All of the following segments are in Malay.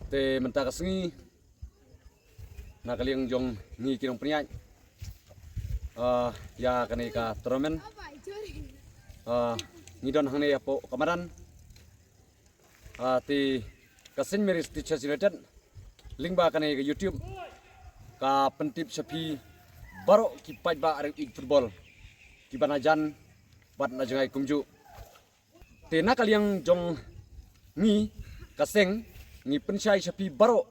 te menta kasengi na kaliang jong ngi kinong prinyai ya kani ka turnamen ngidon hangne apo kamaran ti kasin meris Teachers United link ba kani ke YouTube ka pentip sapi baro ki paj ba areng ig football ki banajan bat na jangai kumju te na kaliang jong ngi kaseng ngi pensai sapi baro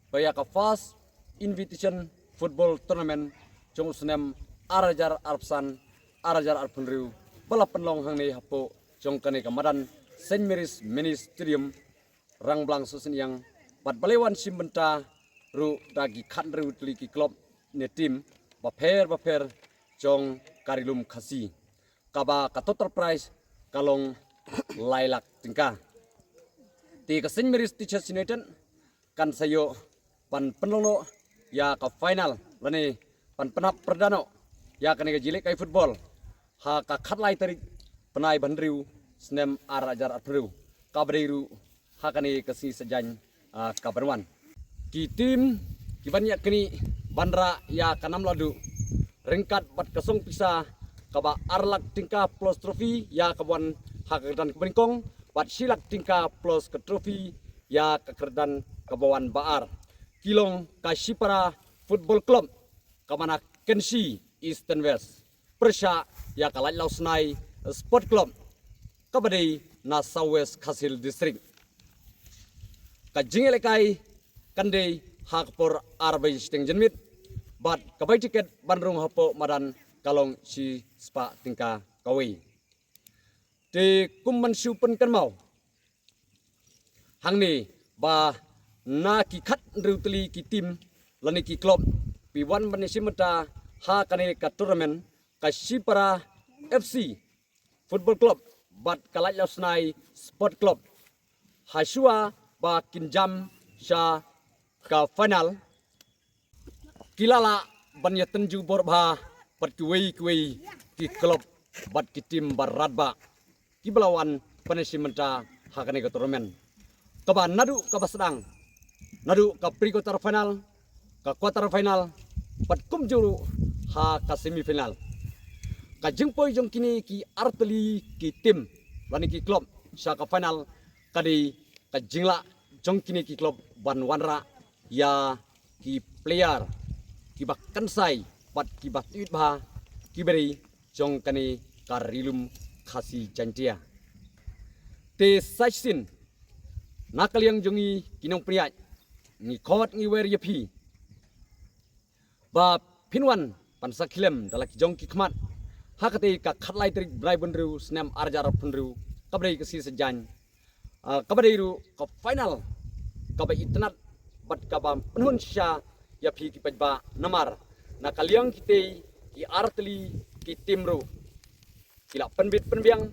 baya ka fast invitation football tournament jong senem arajar arpsan arajar arpunriu bala penlong hangne hapo jong kane kamadan Saint Mary's Mini Stadium rang blang susun yang bat balewan simbenta ru dagi khan ru tli ki klub ne tim baper jong karilum khasi kaba ka total price kalong lailak tingka ti ka Saint Mary's Teachers United kan sayo pan penlono ya ka final lani pan penap perdano ya kane ka jilek kai football ha ka khatlai tarik penai bandriu senem arajar arpriu kabreiru ha kane ka si sejan kabarwan ki tim ki banyak kini bandra ya kanam ladu ringkat 4-0 pisa kaba arlak tingka plus trofi ya kawan hakadan keberingkong bat silak tingka plus ke trofi ya kekerdan kabawan baar kilong kasipara football club kamana kensi Eastern West persya ya kalai lausnai sport club kabadai na Southwest Khasil district kajing elekai kandei hakpor arbai steng jenmit bat kabai tiket bandrung hapo madan kalong si spa tingka kawai te kumman siupen kan mau hangni ba na ki khat reutli ki tim lani ki klub pi1 manisimata ha kane ka tournament ka sipara FC football club bat kalai lausnai sport club hasua ba kinjam sha ka final kilala banya tenju borba pat kuwei ki klub bat ki tim baradba ki belawan punishmenta hakane ka tournament kaba nadu kaba sedang nadu ka pre-quarter final ka quarter final pat kumjuru ha ka semifinal ka jengpoi jong kini ki arteli ki tim lani ki klub sha ka final kadi ka jingla jong kini ki klub banwanra ya ki player ki bak kansai pat ki bak tuit ba ki beri jong kani karilum khasi jantia te saisin nakaliang jongi kinong priat ni khot ngi wer yapi ba pinwan pansakilem dalak jong ki khmat hakate ka khatlai trik brai bunru snam arjar punru kabrei kesi sejan kabreiru ka final kabai itnat bat kabam penhun sha yapi ki pajba namar nakaliang kite ki artli ki timru kila penbit penbiang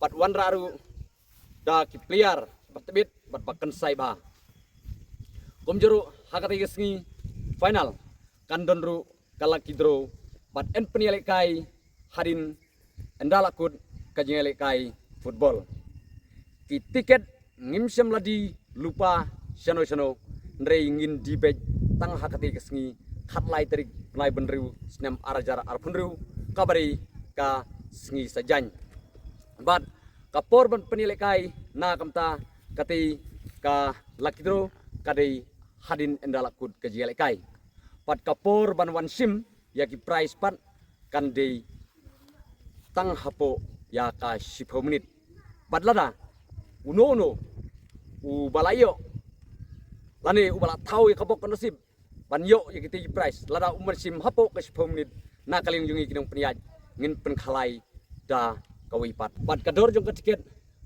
pat wanraru da ki player batbit bat bakan saiba komjuru hakati gesngi final kandonru kalakidro bat en penialekai hadin endalakut kajingalekai football ki tiket ngimsem ladi lupa shano ndrei ngin dibej tang hakati gesngi khatlai tarik nai benriu snem arajar arpunriu kabari ka sngi sajan bat kapor ban penilekai na kamta kati ka lakidro kadai hadin endalakut kajialekai pat kapor ban wansim yaki price pat kandei tang hapo ya ka 10 menit badlada uno u balayo lani u bala tau ya kabok nasib banyo ya kiti price lada umar sim hapo ka 10 menit na kaling jungi kinong peniaj ngin penkhalai da kawi pat kador jong tiket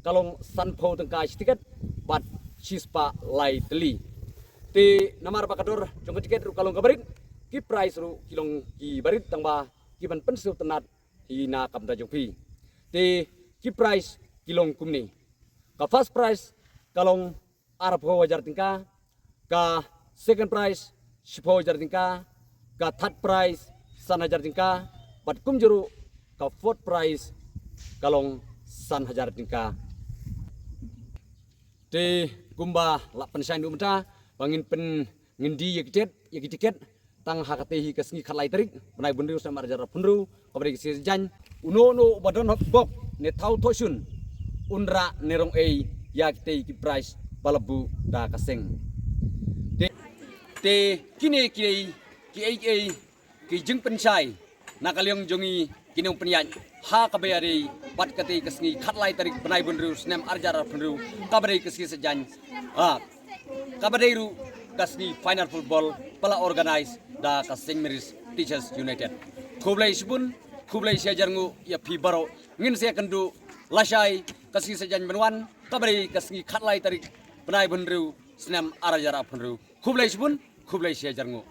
kalong sanpo tengka tiket bat sispa lai teli te namar bakador jong tiket ru kalong kabarit ki price ru kilong ki barit tangba ki ban pensu tenat hina kamda jongpi te ki price kilong kumni ka first price kalong arapho wajar tingka ka second price 10,000 tingka ka third price 1,000 tingka bat kumjuru ka fourth price kalong 1,000 tingka te kumba la pensai nu mata bangin pen ngendi ya tiket tang hakate kasngi khalai tarik benai bunru sama arjara punru kabri kisi jan uno no badon hok bok ne thau thosun unra nerong ei ya ki price balabu da kaseng te kini ki jeng pensai nakaliong jongi kinong penyan ha kabayari bat kate kasngi khatlai tarik benai bunru snem arjara punru kabri kisi sejan kabadairu kasni final football pala organize da kasing meris Teachers United kublai sibun kublai siajarngu ya pi baro ngin sia kendu lasai kasih sejan benwan kabari kasni khatlai tarik benai bunru snem arjara punru kublai sibun kublai siajarngu